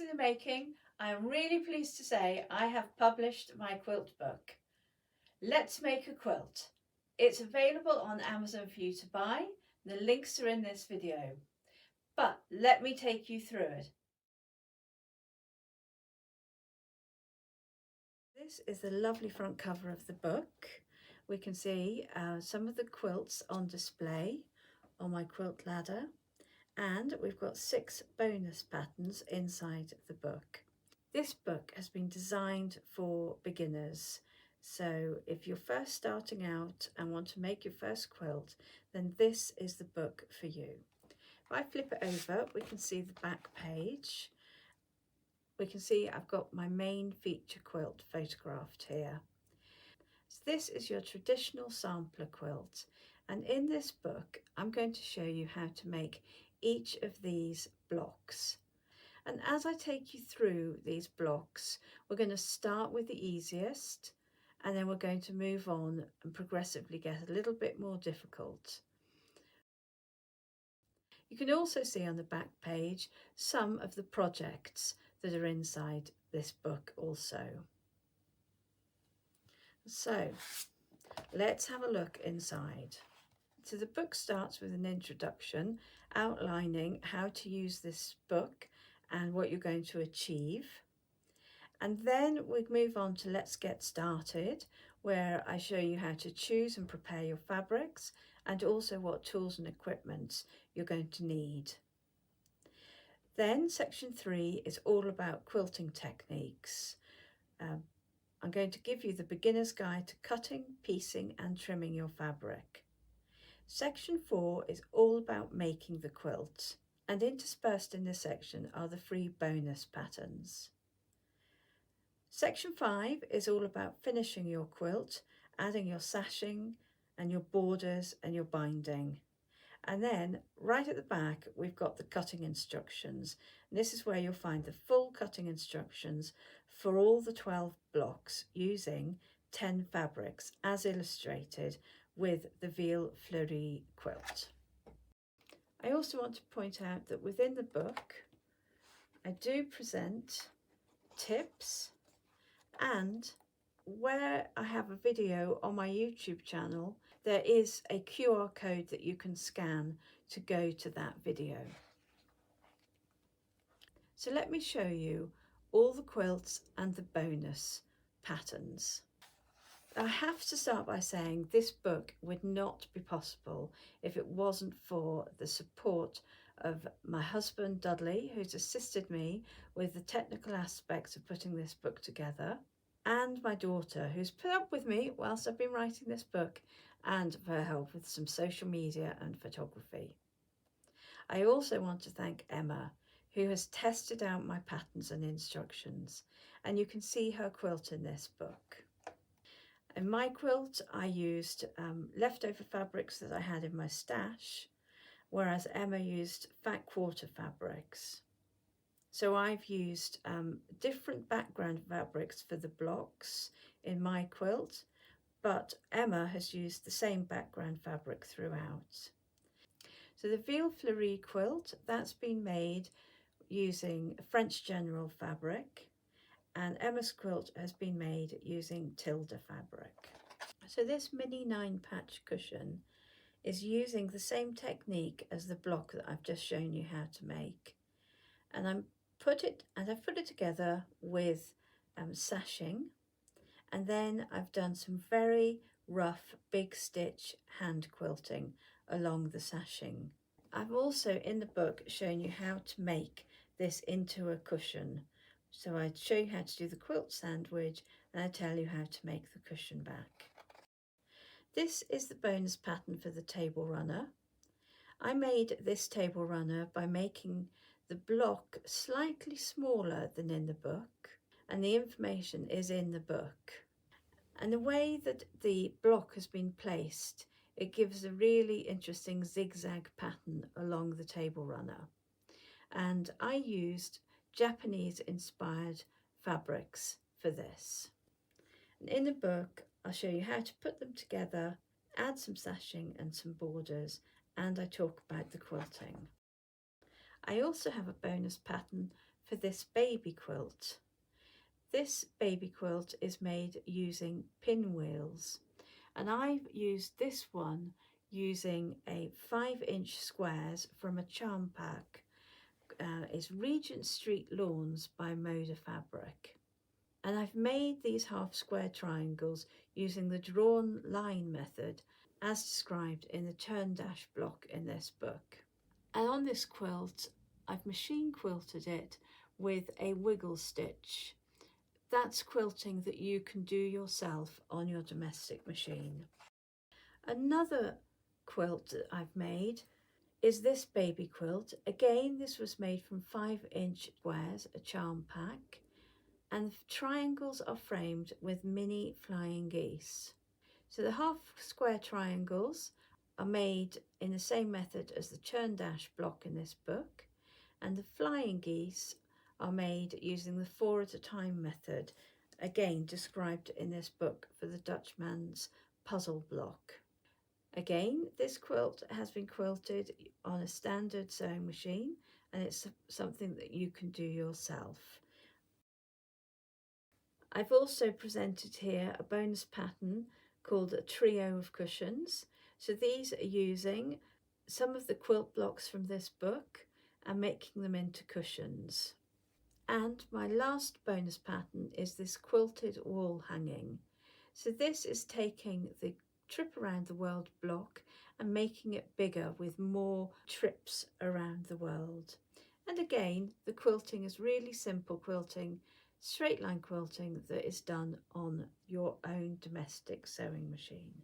to the making. I am really pleased to say I have published my quilt book. Let's Make a Quilt. It's available on Amazon for you to buy. The links are in this video. But let me take you through it. This is the lovely front cover of the book. We can see some of the quilts on display on my quilt ladder, and we've got 6 bonus patterns inside the book. This book has been designed for beginners, so if you're first starting out and want to make your first quilt, then this is the book for you. If I flip it over, we can see the back page. We can see I've got my main feature quilt photographed here. So this is your traditional sampler quilt, and in this book I'm going to show you how to make each of these blocks. And as I take you through these blocks, we're going to start with the easiest, and then we're going to move on and progressively get a little bit more difficult. You can also see on the back page some of the projects that are inside this book also. So let's have a look inside. So the book starts with an introduction outlining how to use this book and what you're going to achieve. And then we move on to Let's Get Started, where I show you how to choose and prepare your fabrics and also what tools and equipment you're going to need. Then section 3 is all about quilting techniques. I'm going to give you the beginner's guide to cutting, piecing and trimming your fabric. Section 4 is all about making the quilt, and interspersed in this section are the free bonus patterns. Section 5 is all about finishing your quilt, adding your sashing and your borders and your binding. And then right at the back we've got the cutting instructions. And this is where you'll find the full cutting instructions for all the 12 blocks using 10 fabrics as illustrated with the Veil Fleurie quilt. I also want to point out that within the book I do present tips, and where I have a video on my YouTube channel, there is a QR code that you can scan to go to that video. So let me show you all the quilts and the bonus patterns. I have to start by saying this book would not be possible if it wasn't for the support of my husband Dudley, who's assisted me with the technical aspects of putting this book together, and my daughter, who's put up with me whilst I've been writing this book, and for her help with some social media and photography. I also want to thank Emma, who has tested out my patterns and instructions, and you can see her quilt in this book. In my quilt I used leftover fabrics that I had in my stash, whereas Emma used fat quarter fabrics. So I've used different background fabrics for the blocks in my quilt, but Emma has used the same background fabric throughout. So the Veil Fleurie quilt, that's been made using French General fabric, and Emma's quilt has been made using Tilda fabric. So this mini 9 patch cushion is using the same technique as the block that I've just shown you how to make, and I've put it together with sashing, and then I've done some very rough big stitch hand quilting along the sashing. I've also in the book shown you how to make this into a cushion. So I show you how to do the quilt sandwich, and I tell you how to make the cushion back. This is the bonus pattern for the table runner. I made this table runner by making the block slightly smaller than in the book, and the information is in the book. And the way that the block has been placed, it gives a really interesting zigzag pattern along the table runner. And I used Japanese inspired fabrics for this. And in the book I'll show you how to put them together, add some sashing and some borders, and I talk about the quilting. I also have a bonus pattern for this baby quilt. This baby quilt is made using pinwheels, and I've used this one using a 5-inch squares from a charm pack. It's Regent Street Lawns by Moda Fabric. And I've made these half square triangles using the drawn line method as described in the turn dash block in this book. And on this quilt, I've machine quilted it with a wiggle stitch. That's quilting that you can do yourself on your domestic machine. Another quilt that I've made is this baby quilt. Again, this was made from 5-inch squares, a charm pack, and the triangles are framed with mini flying geese. So the half square triangles are made in the same method as the churn dash block in this book, and the flying geese are made using the 4 at a time method, again described in this book for the Dutchman's puzzle block. Again, this quilt has been quilted on a standard sewing machine, and it's something that you can do yourself. I've also presented here a bonus pattern called a trio of cushions. So these are using some of the quilt blocks from this book and making them into cushions. And my last bonus pattern is this quilted wall hanging. So this is taking the Trip Around the World block and making it bigger with more trips around the world. And again, the quilting is really simple quilting, straight line quilting that is done on your own domestic sewing machine.